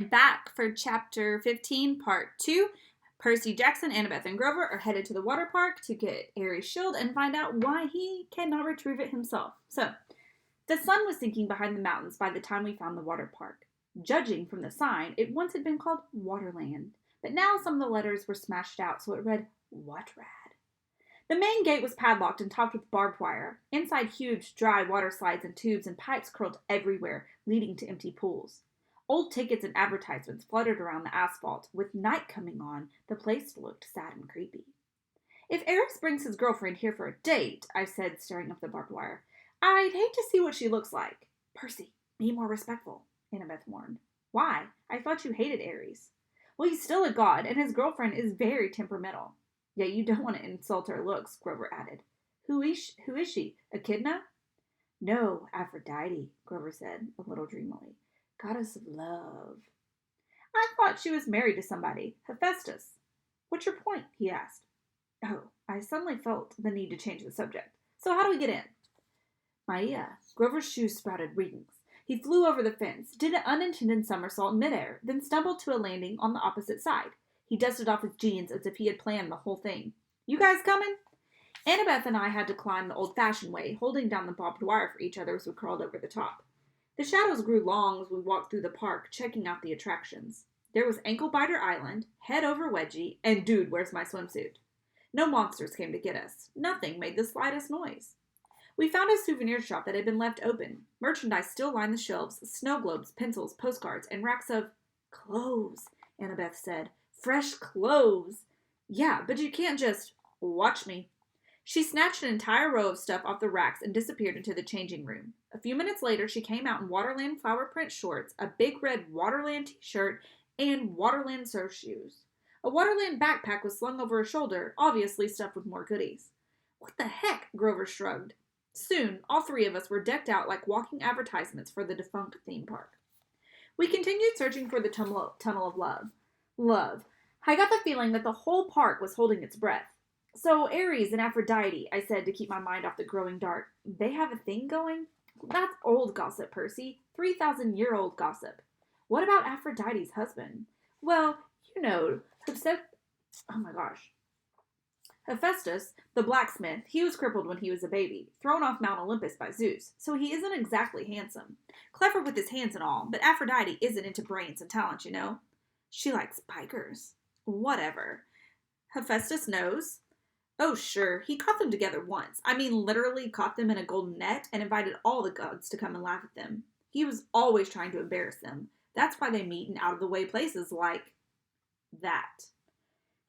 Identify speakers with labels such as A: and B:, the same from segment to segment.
A: it back for Chapter 15, Part 2. Percy, Jackson, Annabeth, and Grover are headed to the water park to get Aries' shield and find out why he cannot retrieve it himself. So, the sun was sinking behind the mountains by the time we found the water park. Judging from the sign, it once had been called Waterland, but now some of the letters were smashed out, so it read Watrad. The main gate was padlocked and topped with barbed wire. Inside, huge, dry water slides and tubes and pipes curled everywhere, leading to empty pools. Old tickets and advertisements fluttered around the asphalt. With night coming on, the place looked sad and creepy. If Aries brings his girlfriend here for a date, I said, staring up the barbed wire, I'd hate to see what she looks like. Percy, be more respectful, Annabeth warned. Why? I thought you hated Aries. Well, he's still a god, and his girlfriend is very temperamental. Yeah, you don't want to insult her looks, Grover added. Who is she? Echidna? No, Aphrodite, Grover said, a little dreamily. Goddess of love. I thought she was married to somebody, Hephaestus. What's your point? He asked. Oh, I suddenly felt the need to change the subject. So how do we get in? Maia. Grover's shoes sprouted wings. He flew over the fence, did an unintended somersault in midair, then stumbled to a landing on the opposite side. He dusted off his jeans as if he had planned the whole thing. You guys coming? Annabeth and I had to climb the old-fashioned way, holding down the barbed wire for each other as we crawled over the top. The shadows grew long as we walked through the park, checking out the attractions. There was Ankle Biter Island, Head Over Wedgie, and Dude, Where's My Swimsuit? No monsters came to get us. Nothing made the slightest noise. We found a souvenir shop that had been left open. Merchandise still lined the shelves, snow globes, pencils, postcards, and racks of clothes, Annabeth said. Fresh clothes. Yeah, but you can't just watch me. She snatched an entire row of stuff off the racks and disappeared into the changing room. A few minutes later, she came out in Waterland flower print shorts, a big red Waterland t-shirt, and Waterland surf shoes. A Waterland backpack was slung over her shoulder, obviously stuffed with more goodies. What the heck? Grover shrugged. Soon, all three of us were decked out like walking advertisements for the defunct theme park. We continued searching for the tunnel of love. I got the feeling that the whole park was holding its breath. So, Aries and Aphrodite, I said to keep my mind off the growing dark, they have a thing going? That's old gossip, Percy. 3,000-year-old gossip. What about Aphrodite's husband? Well, you know, Hephaestus, the blacksmith, he was crippled when he was a baby, thrown off Mount Olympus by Zeus, so he isn't exactly handsome. Clever with his hands and all, but Aphrodite isn't into brains and talent, you know. She likes bikers. Whatever. Hephaestus knows. Oh, sure, he caught them together once. I mean, literally caught them in a golden net and invited all the gods to come and laugh at them. He was always trying to embarrass them. That's why they meet in out-of-the-way places like that.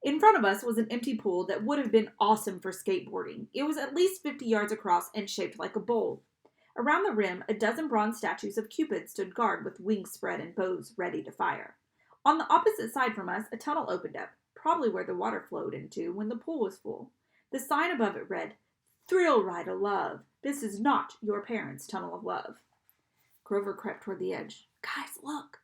A: In front of us was an empty pool that would have been awesome for skateboarding. It was at least 50 yards across and shaped like a bowl. Around the rim, a dozen bronze statues of Cupid stood guard with wings spread and bows ready to fire. On the opposite side from us, a tunnel opened up, probably where the water flowed into when the pool was full. The sign above it read, Thrill Ride of Love. This is not your parents' tunnel of love. Grover crept toward the edge. Guys, look.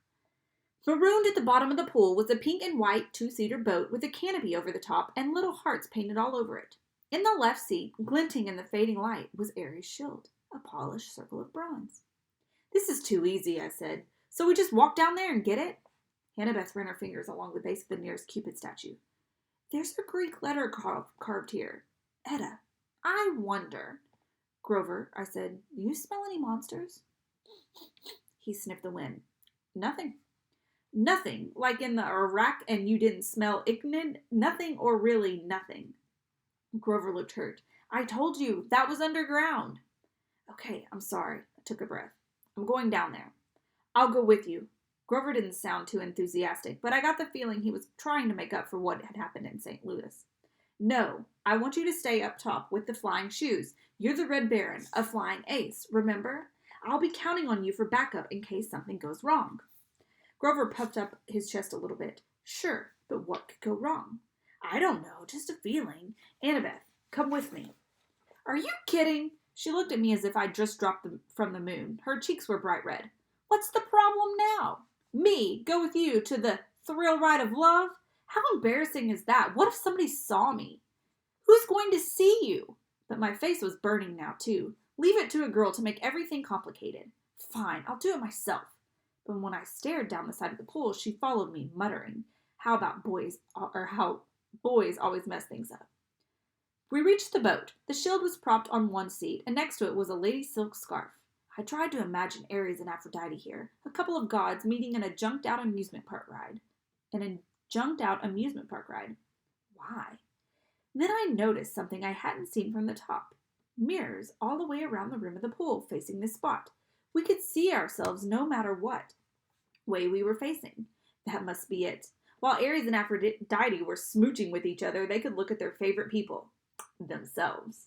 A: Marooned at the bottom of the pool was a pink and white two-seater boat with a canopy over the top and little hearts painted all over it. In the left seat, glinting in the fading light, was Aries' shield, a polished circle of bronze. This is too easy, I said. So we just walk down there and get it? Annabeth ran her fingers along the base of the nearest Cupid statue. There's a Greek letter carved here. Etta, I wonder. Grover, I said, you smell any monsters? He sniffed the wind. Nothing. Nothing, like in the Iraq and you didn't smell Ichnid? Nothing or really nothing. Grover looked hurt. I told you, that was underground. Okay, I'm sorry. I took a breath. I'm going down there. I'll go with you. Grover didn't sound too enthusiastic, but I got the feeling he was trying to make up for what had happened in St. Louis. No, I want you to stay up top with the flying shoes. You're the Red Baron, a flying ace, remember? I'll be counting on you for backup in case something goes wrong. Grover puffed up his chest a little bit. Sure, but what could go wrong? I don't know, just a feeling. Annabeth, come with me. Are you kidding? She looked at me as if I'd just dropped from the moon. Her cheeks were bright red. What's the problem now? Me, go with you to the thrill ride of love? How embarrassing is that? What if somebody saw me? Who's going to see you? But my face was burning now, too. Leave it to a girl to make everything complicated. Fine, I'll do it myself. But when I stared down the side of the pool, she followed me, muttering, how boys always mess things up. We reached the boat. The shield was propped on one seat, and next to it was a lady's silk scarf. I tried to imagine Ares and Aphrodite here, a couple of gods meeting in a junked-out amusement park ride. Why? Then I noticed something I hadn't seen from the top. Mirrors all the way around the rim of the pool, facing this spot. We could see ourselves no matter what way we were facing. That must be it. While Ares and Aphrodite were smooching with each other, they could look at their favorite people. Themselves.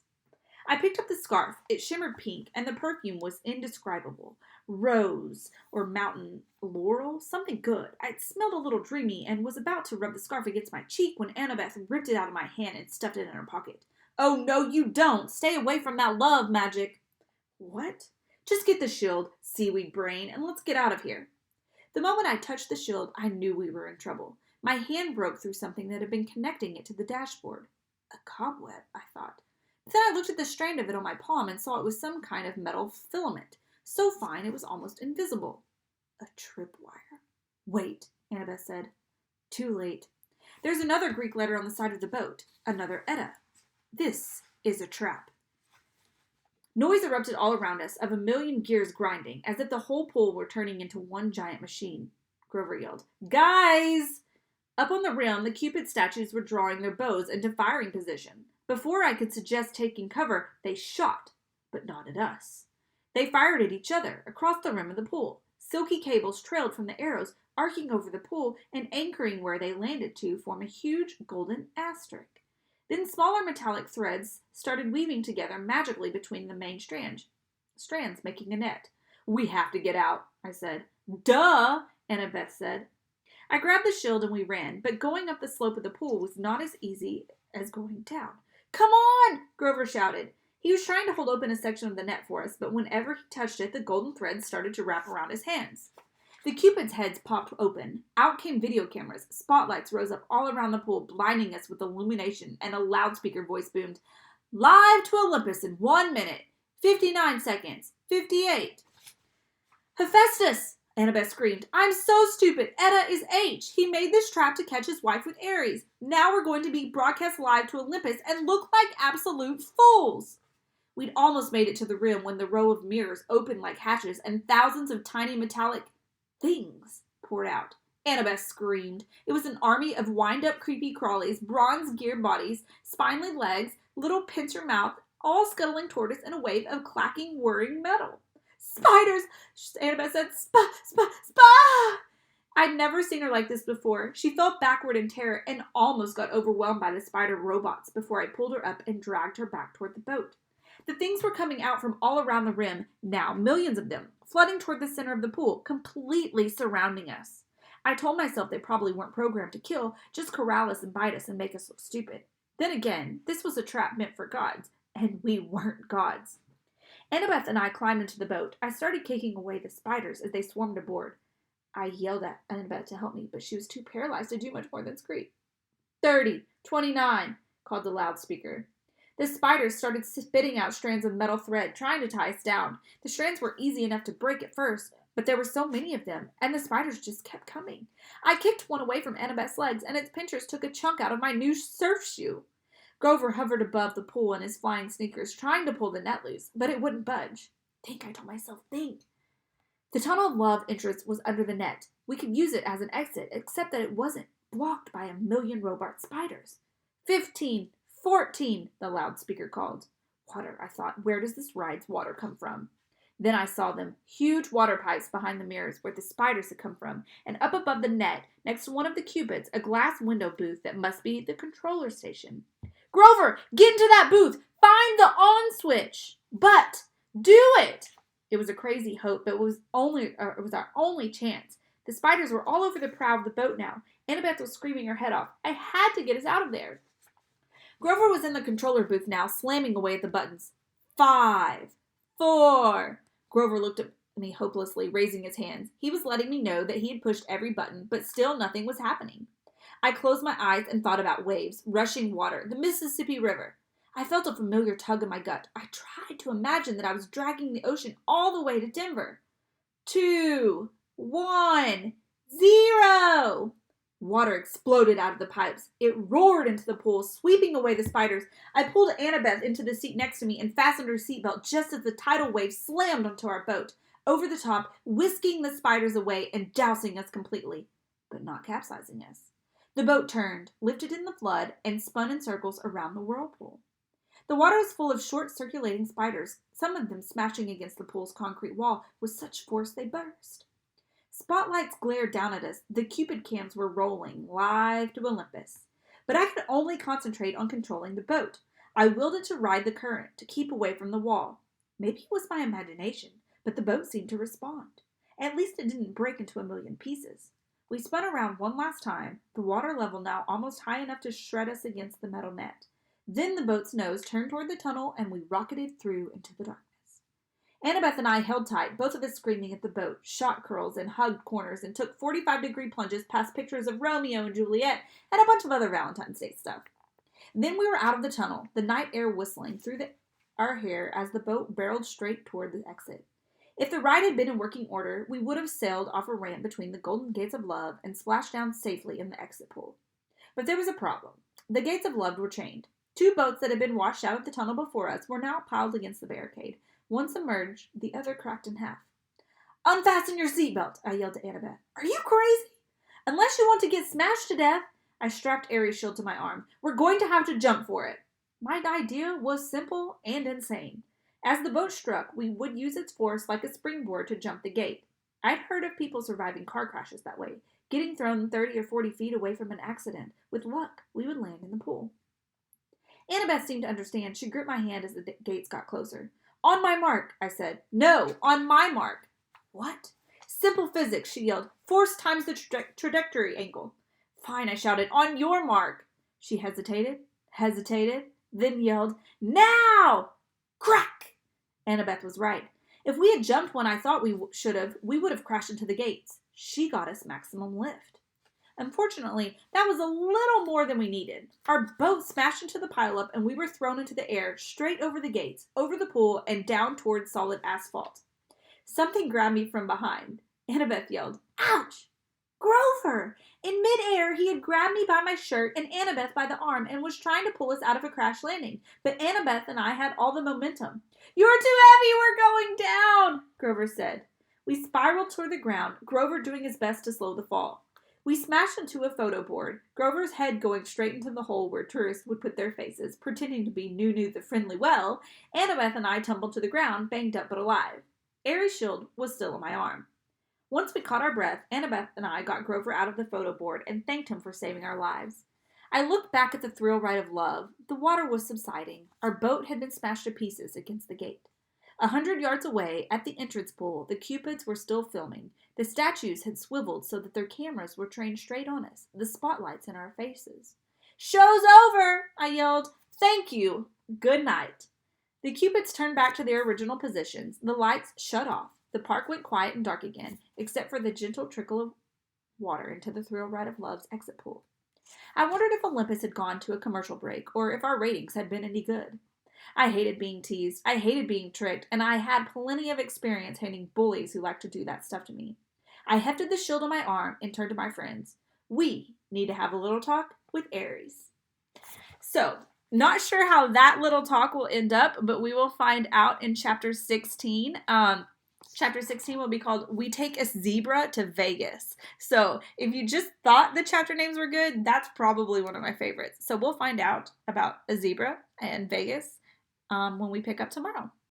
A: I picked up the scarf. It shimmered pink, and the perfume was indescribable. Rose, or mountain laurel, something good. It smelled a little dreamy, and was about to rub the scarf against my cheek when Annabeth ripped it out of my hand and stuffed it in her pocket. Oh, no, you don't! Stay away from that love magic! What? Just get the shield, seaweed brain, and let's get out of here. The moment I touched the shield, I knew we were in trouble. My hand broke through something that had been connecting it to the dashboard. A cobweb, I thought. Then I looked at the strand of it on my palm and saw it was some kind of metal filament, so fine it was almost invisible. A tripwire. Wait, Annabeth said. Too late. There's another Greek letter on the side of the boat. Another Eta. This is a trap. Noise erupted all around us, of a million gears grinding, as if the whole pool were turning into one giant machine. Grover yelled, Guys! Up on the rim, the Cupid statues were drawing their bows into firing position. Before I could suggest taking cover, they shot, but not at us. They fired at each other, across the rim of the pool. Silky cables trailed from the arrows, arcing over the pool and anchoring where they landed to form a huge golden asterisk. Then smaller metallic threads started weaving together magically between the main strands, making a net. We have to get out, I said. Duh, Annabeth said. I grabbed the shield and we ran, but going up the slope of the pool was not as easy as going down. Come on, Grover shouted. He was trying to hold open a section of the net for us, but whenever he touched it, the golden threads started to wrap around his hands. The Cupid's heads popped open. Out came video cameras. Spotlights rose up all around the pool, blinding us with illumination, and a loudspeaker voice boomed, Live to Olympus in 1 minute, 59 seconds, 58. Hephaestus! Annabeth screamed. I'm so stupid. Eta is H. He made this trap to catch his wife with Ares. Now we're going to be broadcast live to Olympus and look like absolute fools. We'd almost made it to the rim when the row of mirrors opened like hatches and thousands of tiny metallic things poured out. Annabeth screamed. It was an army of wind-up creepy crawlies, bronze-geared bodies, spinely legs, little pincer mouth, all scuttling toward us in a wave of clacking, whirring metal. Spiders! Annabeth said, Spa! I'd never seen her like this before. She fell backward in terror and almost got overwhelmed by the spider robots before I pulled her up and dragged her back toward the boat. The things were coming out from all around the rim, now millions of them, flooding toward the center of the pool, completely surrounding us. I told myself they probably weren't programmed to kill, just corral us and bite us and make us look stupid. Then again, this was a trap meant for gods, and we weren't gods. Annabeth and I climbed into the boat. I started kicking away the spiders as they swarmed aboard. I yelled at Annabeth to help me, but she was too paralyzed to do much more than scream. 30, 29, called the loudspeaker. The spiders started spitting out strands of metal thread, trying to tie us down. The strands were easy enough to break at first, but there were so many of them, and the spiders just kept coming. I kicked one away from Annabeth's legs, and its pinchers took a chunk out of my new surf shoe. Grover hovered above the pool in his flying sneakers, trying to pull the net loose, but it wouldn't budge. Think, I told myself, think. The tunnel of love entrance was under the net. We could use it as an exit, except that it wasn't, blocked by a million robot spiders. 15, 14, the loudspeaker called. Water, I thought. Where does this ride's water come from? Then I saw them, huge water pipes behind the mirrors where the spiders had come from, and up above the net, next to one of the cupids, a glass window booth that must be the controller station. Grover, get into that booth! Find the on switch! But do it! It was a crazy hope, but it was our only chance. The spiders were all over the prow of the boat now. Annabeth was screaming her head off. I had to get us out of there. Grover was in the controller booth now, slamming away at the buttons. 5, 4. Grover looked at me hopelessly, raising his hands. He was letting me know that he had pushed every button, but still nothing was happening. I closed my eyes and thought about waves, rushing water, the Mississippi River. I felt a familiar tug in my gut. I tried to imagine that I was dragging the ocean all the way to Denver. 2, 1, 0. Water exploded out of the pipes. It roared into the pool, sweeping away the spiders. I pulled Annabeth into the seat next to me and fastened her seatbelt just as the tidal wave slammed onto our boat, over the top, whisking the spiders away and dousing us completely, but not capsizing us. The boat turned, lifted in the flood, and spun in circles around the whirlpool. The water was full of short circulating spiders, some of them smashing against the pool's concrete wall with such force they burst. Spotlights glared down at us. The Cupid cams were rolling, live to Olympus. But I could only concentrate on controlling the boat. I willed it to ride the current, to keep away from the wall. Maybe it was my imagination, but the boat seemed to respond. At least it didn't break into a million pieces. We spun around one last time, the water level now almost high enough to shred us against the metal net. Then the boat's nose turned toward the tunnel, and we rocketed through into the darkness. Annabeth and I held tight, both of us screaming at the boat, shot curls and hugged corners, and took 45-degree plunges past pictures of Romeo and Juliet and a bunch of other Valentine's Day stuff. Then we were out of the tunnel, the night air whistling through our hair as the boat barreled straight toward the exit. If the ride had been in working order, we would have sailed off a ramp between the Golden Gates of Love and splashed down safely in the exit pool. But there was a problem. The Gates of Love were chained. 2 boats that had been washed out of the tunnel before us were now piled against the barricade. One submerged, the other cracked in half. "Unfasten your seatbelt," I yelled to Annabeth. "Are you crazy? Unless you want to get smashed to death." I strapped Aries' shield to my arm. "We're going to have to jump for it." My idea was simple and insane. As the boat struck, we would use its force like a springboard to jump the gate. I'd heard of people surviving car crashes that way, getting thrown 30 or 40 feet away from an accident. With luck, we would land in the pool. Annabeth seemed to understand. She gripped my hand as the gates got closer. "On my mark," I said. "No, on my mark." "What?" "Simple physics," she yelled. "Force times the trajectory angle." "Fine," I shouted. "On your mark." She hesitated, then yelled, "Now!" Crack! Annabeth was right. If we had jumped when I thought we should have, we would have crashed into the gates. She got us maximum lift. Unfortunately, that was a little more than we needed. Our boat smashed into the pileup, and we were thrown into the air, straight over the gates, over the pool, and down towards solid asphalt. Something grabbed me from behind. Annabeth yelled, "Ouch!" Grover! In midair, he had grabbed me by my shirt and Annabeth by the arm and was trying to pull us out of a crash landing, but Annabeth and I had all the momentum. "You're too heavy, we're going down," Grover said. We spiraled toward the ground, Grover doing his best to slow the fall. We smashed into a photo board, Grover's head going straight into the hole where tourists would put their faces, pretending to be Nunu the Friendly Well. Annabeth and I tumbled to the ground, banged up but alive. Aries' shield was still on my arm. Once we caught our breath, Annabeth and I got Grover out of the photo board and thanked him for saving our lives. I looked back at the thrill ride of love. The water was subsiding. Our boat had been smashed to pieces against the gate. 100 yards away, at the entrance pool, the Cupids were still filming. The statues had swiveled so that their cameras were trained straight on us, the spotlights in our faces. "Show's over!" I yelled. "Thank you. Good night." The Cupids turned back to their original positions. The lights shut off. The park went quiet and dark again, except for the gentle trickle of water into the thrill ride of love's exit pool. I wondered if Olympus had gone to a commercial break, or if our ratings had been any good. I hated being teased, I hated being tricked, and I had plenty of experience handling bullies who liked to do that stuff to me. I hefted the shield on my arm and turned to my friends. We need to have a little talk with Aries. So, not sure how that little talk will end up, but we will find out in chapter 16. Chapter 16 will be called "We Take a Zebra to Vegas." So if you just thought the chapter names were good, that's probably one of my favorites. So we'll find out about a zebra and Vegas when we pick up tomorrow.